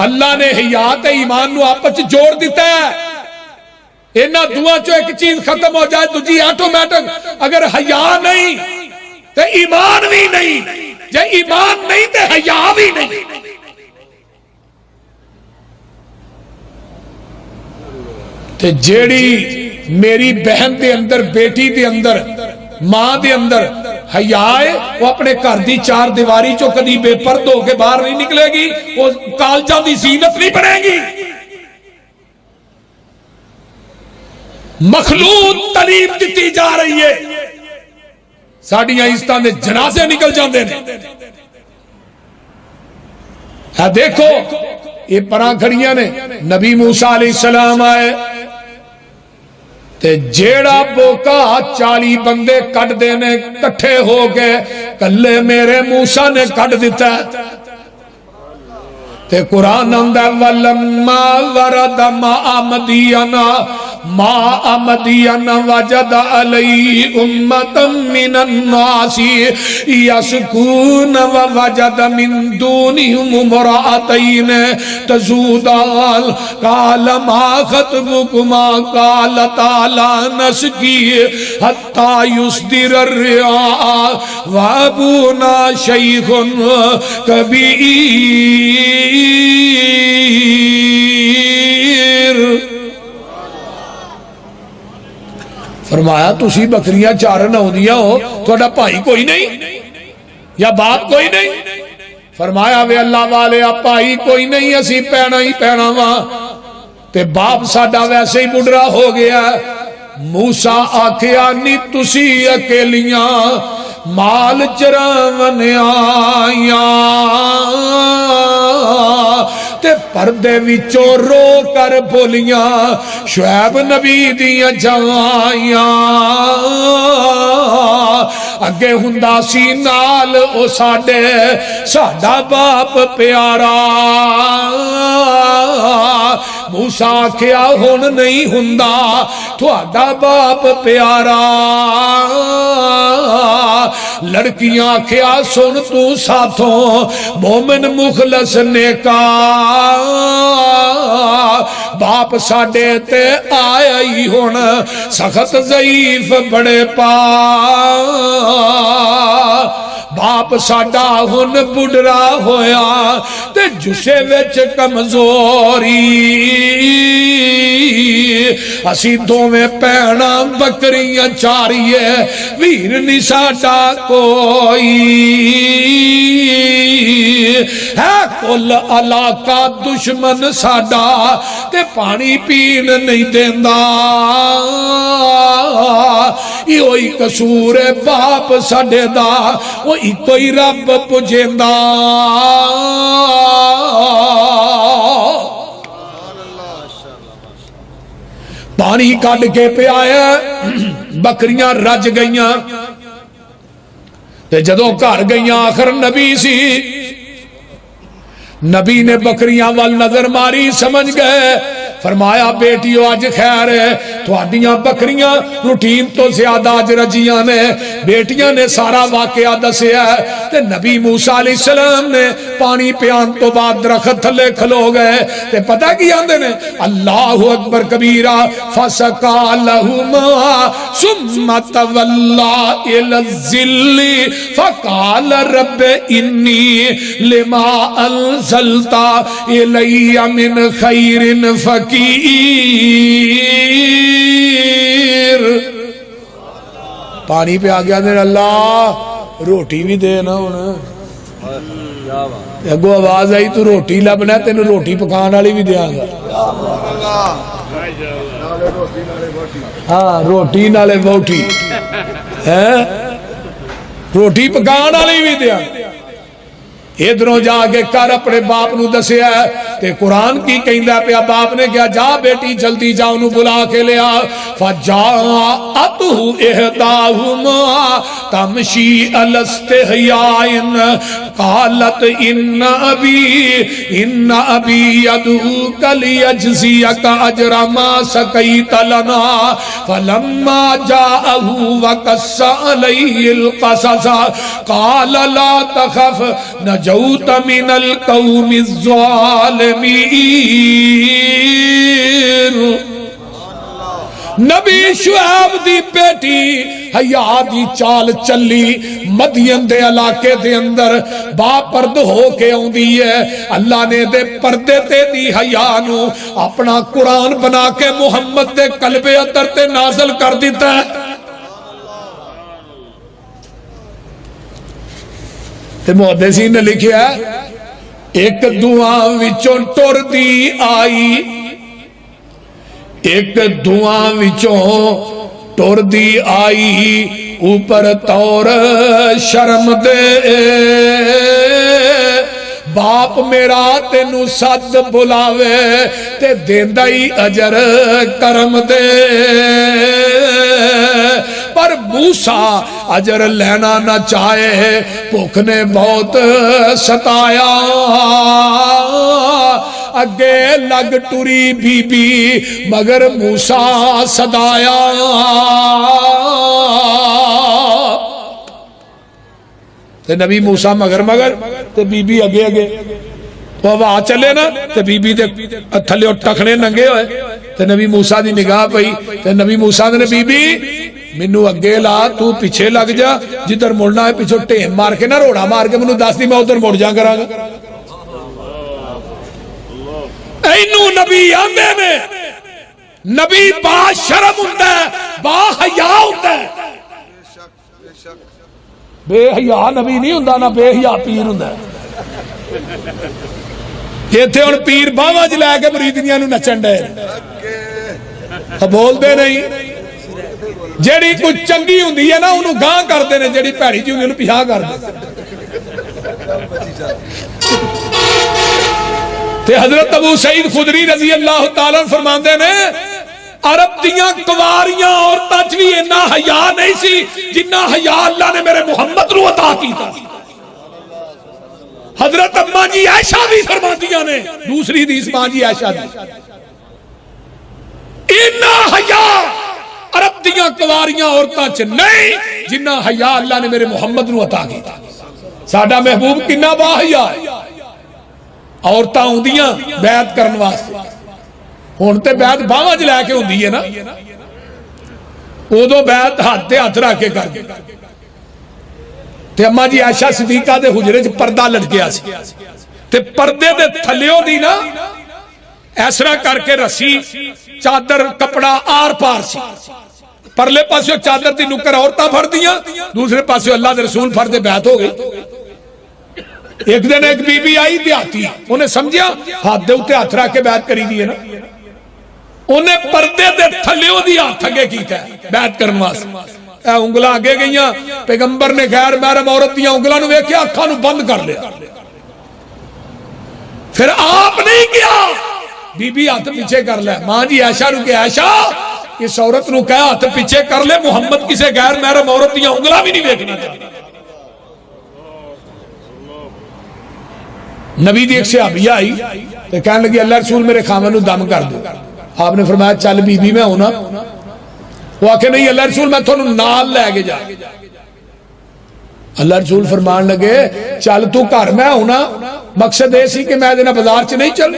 اللہ نے حیا تے ایمان نو آپس جوڑ دیتا ہے. اینا دعا چو ایک چیز ختم ہو جائے تجھے آٹومیٹک. اگر حیا نہیں تے ایمان بھی نہیں, جے ایمان نہیں تے حیا بھی نہیں. تے جیڑی میری بہن دے اندر, بیٹی دے اندر, ماں دے اندر حیا ہے, وہ اپنے گھر دی چار دیواری چو کدی بے پرد ہو کے باہر نہیں نکلے گی, وہ کالجاں دی زینت نہیں بنے گی. مخلوط تعلیم دیتی جا رہی ہے, ساڑیاں عزتاں دے جنازے نکل جاندے نے. دیکھو یہ پراں کھڑیاں نے, نبی موسیٰ علیہ السلام آئے تے جیڑا بوکا 40 بندے کٹ دینے کٹھے ہو گئے, کلے میرے موسیٰ نے کٹ دیتا ہے. تے قرآن اندہ وَلَمَّا وَرَدَ مَا مَدِيَنَ وَجَدَ عَلَيْهِ أُمَّةً مِّنَ النَّاسِ يَسْقُونَ وَوَجَدَ مِن دُونِهِمُ امْرَأَتَيْنِ تَذُودَانِ قَالَ مَا خَطْبُكُمَا قَالَتَا لَا نَسْقِي حَتَّى يُصْدِرَ الرِّعَاءُ وَأَبُونَا شَيْخٌ كَبِيرٌ. فرمایا تسی بکریاں چارن ہوندیاں ہو, تھوڑا بھائی کوئی نہیں یا باپ کوئی نہیں؟ فرمایا وے اللہ والے بھائی کوئی نہیں, اسی پینا ہی پینا وہاں, تے باپ ساڈا ویسے ہی بڑھرا ہو گیا. موسیٰ آکھیا نہیں تسی اکیلیاں مال چراون آیاں, تے پردے وچوں رو کر بولیاں شعیب نبی دیاں جائیاں. اگے ہندا سی نال او ساڈا باپ پیارا. موسیٰ آکھیا ہن نہیں ہندا تھوڑا باپ پیارا. لڑکیاں آکھیا سن تو ساتھوں مومن مخلص نیکا, باپ ساڈے تے آیا ہی ہون سخت ضعیف بڑے پا, باپ ساڈا ہن بڑھرا ہویا تے جسے وچ کمزوری, اسی دوویں پینا بکریاں چاریے ویر نہیں ساڈا کوئی ہے. کل علاقہ دشمن ساڈا تے پانی پین نہیں دیندا, یہ قصور باپ ساڈے دا, وہ کوئی رب پجیندا. پانی کٹ کے پیایا, بکریاں رج گئیاں, تے جدوں گھر گئیاں آخر نبی سی, نبی نے بکریاں وال نظر ماری, سمجھ گئے. فرمایا بیٹیو آج خیر ہے, تھوڑیاں بکریاں روٹین تو زیادہ آج رجیاں نے. بیٹیاں نے سارا واقعہ دسیا ہے, تے نبی موسیٰ علیہ السلام نے پانی پیان تو بعد درخت تھلے کھلو گئے, تے پتہ کی آندے نے اللہ اکبر کبیرہ فسقا لہما ثم تولا الی الظل فقال رب انی لما انزلت الی من خیر فقیر. پانی پہ آگیا دے اللہ روٹی بھی دے نا ہونا. اگو آواز آئی تو روٹی لبنا ہے, تینو روٹی پکان والی بھی دیا گا. ہاں روٹی نالے بوٹی, روٹی پکان والی بھی دیا. ادھروں جا کے کر اپنے باپ نو دسیا ہے, تے قرآن کی کہندا پیا باپ نے کیا جا بیٹی جلدی جا انہوں بلا کے لیا. فجاءتہ احداہما تمشی علی استحیاء قالت ان ابی یدعوک لیجزیک اجر ما سقیت لنا. فلما جاءہ وقص علیہ القصص قال لا تخف نجوت نجوت من القوم الظالمین۔ نبی شعیب دی بیٹی حیا دی چال چلی مدین دے علاقے دے اندر با پرد ہو کے آندی ہے۔ اللہ نے دے پردے تے دی حیا نو اپنا قرآن بنا کے محمد دے قلب اندر تے نازل کر دیتا ہے۔ تے محدثین نے لکھیا ہے ایک دعا وچوں ٹر دی آئی، ایک دعا وچوں ٹر دی آئی، اوپر طور شرم دے باپ میرا تینو سد بلاوے تے دیندا ہی اجر کرم دے، پر موسیٰ اجر لینا نہ چاہے، بھوک نے بہت ستایا، اگے لگ ٹری بی بی مگر موسیٰ صدایا۔ تے نبی موسیٰ مگر تے بی بی اگے اگے، تو اب آ چلے نا تے بی بی دے تھلے ٹکھنے ننگے ہوئے، تے نبی موسیٰ دی نگاہ پئی، تے نبی موسیٰ نے بی بی منو اگے لا، تو پیچھے لگ جا، جدھر مڑنا ہے پیچھو ٹیم مار کے نہ روڑا مار کے منو دس دی میں ادھر مڑ جا کراں گا۔ اینو نبی آندے نے، نبی با شرم ہوتا ہے، با حیا ہوتا ہے۔ بے حیا نبی نہیں ہوتا، نہ بے حیا پیر ہوتا ہے۔ یہ تھے ان پیر باواں چ لے کے مریدیاں نو نچن ڈے، بول دے نہیں۔ جیڑی کچھ چنگی ہوندی ہے نا انہوں گاں کر دینے، جیڑی پیڑی جی ہوندی انہوں پیہا کر دے۔ تے حضرت ابو سعید خدری رضی اللہ تعالیٰ فرماندے نے عرب دیاں کواریاں اور تجوی انہا حیا نہیں سی جنہا حیا اللہ نے میرے محمد رو عطا کی تھا۔ حضرت اماں جی عائشہ بھی فرماندیاں نے، دوسری حدیث ماں جی عائشہ دی، انہا حیا عرب دیاں کواریاں عورتاں چ نہیں جنہا حیا اللہ نے میرے محمد رو عطا کی تھا۔ ساڈا محبوب کنا با حیا ہے، عورتاں ہوندیاں بیعت کرن واسطے، ہن تے بیعت باواں چ لے کے ہوندی ہے نا، اودوں بیعت ہاتھ تے ہاتھ رکھ کے کر تے اماں جی عائشہ صدیقہ دے حجرے چ پردہ لٹکیا سی، تے پردے دے تھلیوں دی نا ایسرا کر کے رسی چادر کپڑا آر پار سی، پرلے پاسے چادر دی نکر عورتاں پھڑ دیاں، دوسرے پاسے اللہ دے رسول پھڑ دے بیعت ہو گئی۔ ایک دن ایک بی بی آئی دیاتی، انہیں سمجھیا ہاتھ دے اتے ہاتھ رکھ کے بیعت کری دی ہے نا، انہیں پردے دے تھلیوں دی ہاتھ اگے کیتا ہے بیعت کرن واسطے، اے انگلاں اگے گئیاں، پیغمبر نے غیر محرم عورت دیاں انگلاں نو ویکھیا اکھاں نو بند کر لیا، پھر آپ نہیں کیا، بی بی ہاتھ پیچھے کر لے، ماں جی عائشہ رو کہ عائشہ اس عورت نو کہا ہاتھ پیچھے کر لے، محمد کسے غیر محرم عورت دیاں انگلاں بھی نہیں ویکھنا چاہتا۔ نبی دی ایک صحابیہ آئی تو کہنے لگی اللہ رسول میرے خامن نو دم کر دو، آپ نے فرمایا چل بی بی میں ہونا، وہ آکے نہیں اللہ رسول میں تھوڑا نال لے کے جا، اللہ رسول فرمان لگے چل تو گھر میں ہونا، مقصد ایسی کہ میں دینا بازار چ نہیں چل،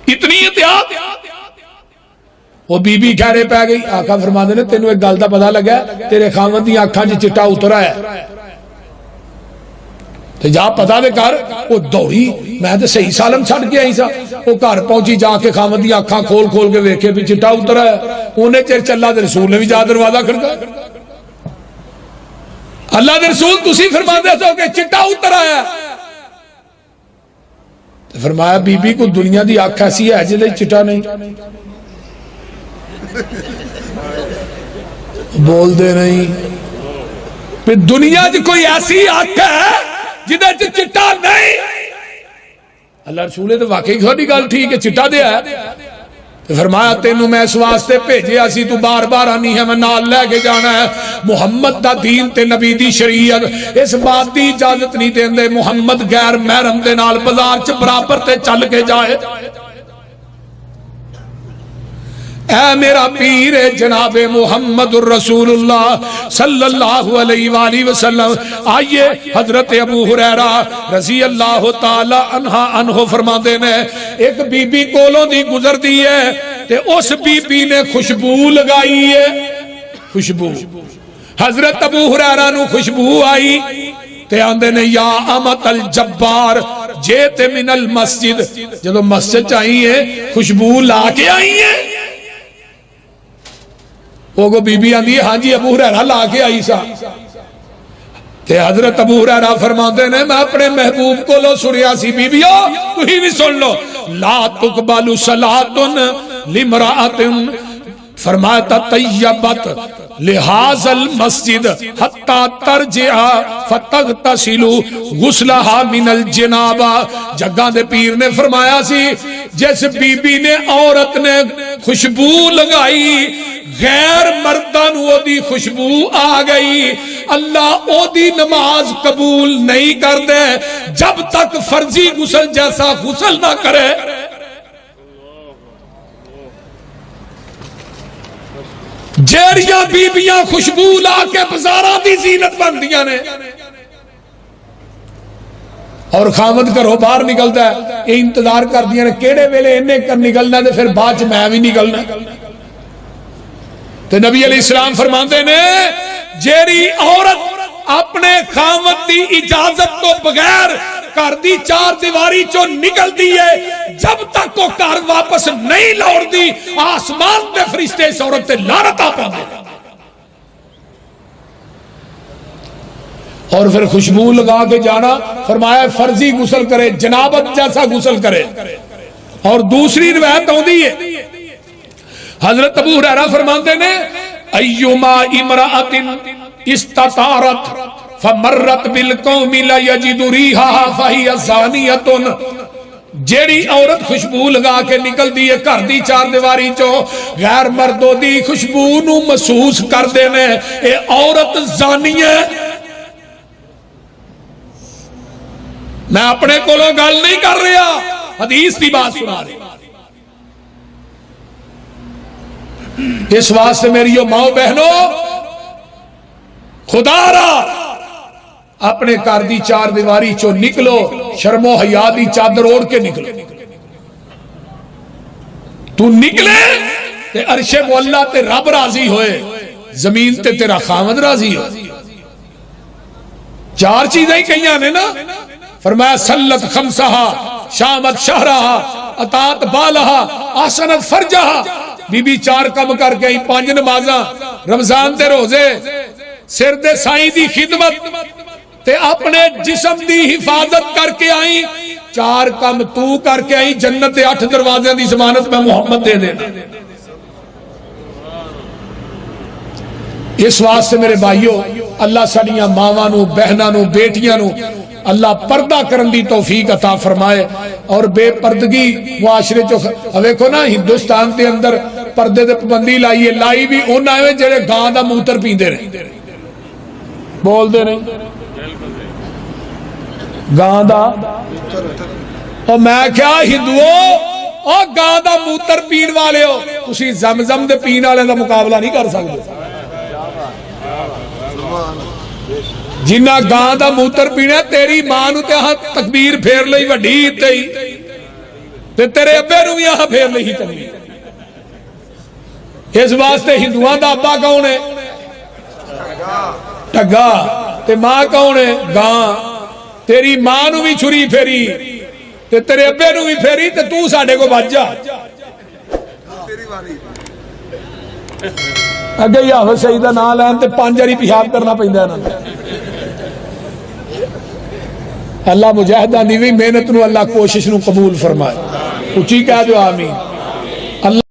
اتنی احتیاط۔ وہ بی بی کہہ رہے پہ گئی، آقا فرما دینے تینوں ایک گل دا پتہ لگا تیرے خامن دی آنکھاں چ چٹا اترا ہے، تو جا پتا دے کر، وہ دوڑی میں تے صحیح سالم چھڑ کے آئی سا، وہ گھر پہنچی جا کے خامن دی آنکھاں کھول کھول کے ویکھے بھی چٹا اترا ہے، انہیں چر چلا دے رسول نے بھی جا دروازہ کھڑکا، اللہ دے رسول تسی فرما دے سو کہ چٹا اترا ہے، تو فرمایا بی بی کو دنیا دی آنکھ ایسی ہے جدے چٹا نہیں، بول دے نہیں، پھر دنیا جی کوئی ایسی آنکھ ہے جدے چٹا نہیں، اللہ رسول نے تو واقعی تھوڑی گل ٹھیک ہے چٹا دیا ہے، فرمایا تینوں میں اس واسطے بھیجے اسی تو بار بار آنی ہے میں نال لے کے جانا ہے، محمد دا دین تے نبی دی شریعت اس بات دی اجازت نہیں دیندے محمد غیر محرم دے نال بازار چ برابر تے چل کے جائے، اے میرا پیر جناب محمد الرسول اللہ صلی اللہ علیہ وآلہ وسلم. آئیے حضرت ابو ہریرہ رضی اللہ تعالی عنہ فرما دینے ایک بی بی کولوں دی گزر دی ہے تے اس بی بی نے خوشبو لگائی ہے. خوشبو حضرت ابو ہریرہ نو خوشبو آئی تے آندے نے یا امت الجبار جیت من المسجد. جدو مسجد چاہیے خوشبو لا کے آئی ہے. وہ کو بی بی آندی ہے ہاں جی ابو ہریرہ لا کے آئی سا. تے حضرت ابو ہریرہ فرماتے نے میں اپنے محبوب کو لو سنیا سی بی بیو تو ہی بھی سن لو لا تقبل صلاة لمرأة فرمایا طیبت لہذا المسجد حتی ترجع فتغتسل غسلها من الجنابہ. جگہ دے پیر نے فرمایا سی جس بی بی نے عورت نے خوشبو لگائی غیر مردان وہ دی خوشبو آ گئی اللہ او دی نماز قبول نہیں کر دے جب تک فرضی غسل جیسا غسل نہ کرے. جیڑیاں بیبیاں خوشبو لا کے بزاراں دی زینت بن دیاں نے اور خامد کرو باہر نکلتا ہے یہ انتظار کر دیا نے کیڑے ویلے انہیں کر نکلنا ہے پھر بعد میں بھی نکلنا. تو نبی علیہ السلام فرماتے نے جیڑی عورت اپنے خامد دی اجازت تو بغیر گھر دی چار دیواری چو نکل دی ہے جب تک وہ گھر واپس نہیں لوٹ دی آسمان تے فرشتے اس عورت تے لعنت آ پاندے. اور پھر خوشبو لگا کے جانا فرمایا فرضی غسل کرے جنابت جیسا غسل کرے. اور دوسری روایت ہوندی ہے حضرت ابو ہریرہ فرماتے نے ایما امرأۃ استطارت فمرت بالقوم لا یجد ریحها فہی زانیۃ. جیڑی عورت خوشبو لگا کے نکل دی ہے گھر دی چار دیواری چو غیر مردوں دی خوشبو نو محسوس کر دینے اے عورت زانی ہے. میں اپنے کولوں گل نہیں کر رہا حدیث دی بات سنا رہا. اس واسطے میری ماں بہنوں خدا را اپنے گھر دی چار دیواری چو نکلو شرم و حیا دی چادر اوڑ کے نکلو. تو نکلے تے عرش مولا تے رب راضی ہوئے زمین تے تیرا خامد راضی ہو. چار چیزیں ہی کہیں نے نا فرمایا سلت خمسہا شامت شہرہا اطاعت بالہا آسنت فرجہا. بی بی چار کم کر کے ہی 5 نمازاں رمضان تے روزے سر دے سائیں دی خدمت تے اپنے جسم دی حفاظت کر کے آئی 4 کم تو کر کے آئی جنت دے 8 دروازے دی ضمانت میں محمد دے دینا. اس واسطے میرے بھائیو اللہ ساڈیاں ماواں نو بہناں نو بیٹیاں نو اللہ پردہ کرن دی توفیق عطا فرمائے. اور بے پردگی معاشرے چو ویکھو نا ہندوستان دے اندر پردے دے پابندی لائی ہے لائی بھی انہاں نے جڑے گاں دا موتر پیندے رہے بول دے نہیں گاں دا. اور میں کیا ہندوؤں اور گاں دا موتر پین والے ہو تسی زمزم دے پین والے دا مقابلہ نہیں کر سکتے. جنہ گاں دا موتر پینا تیری ماں نو تے ہاں تکبیر پھیر لئی وڈی تے تیرے ابے نو بھی ہاں پھیر لئی تکبیر. اس واسطے ہندوؤں دا ابا کون ہے ٹگا تے ماں کون ہے گاں. تیری ماں نو بھی چھری پھیری تے تیرے ابے نو بھی پھیری تے تو ساڈے کو بچ جا. اگے ہی حافظ سعید دا نام لین تے 5 واری پیشاب کرنا پیندا ہے نا. اللہ مجاہدہ دی بھی محنت نو اللہ کوشش نو قبول فرمائے. اچھی کہہ جو آمین.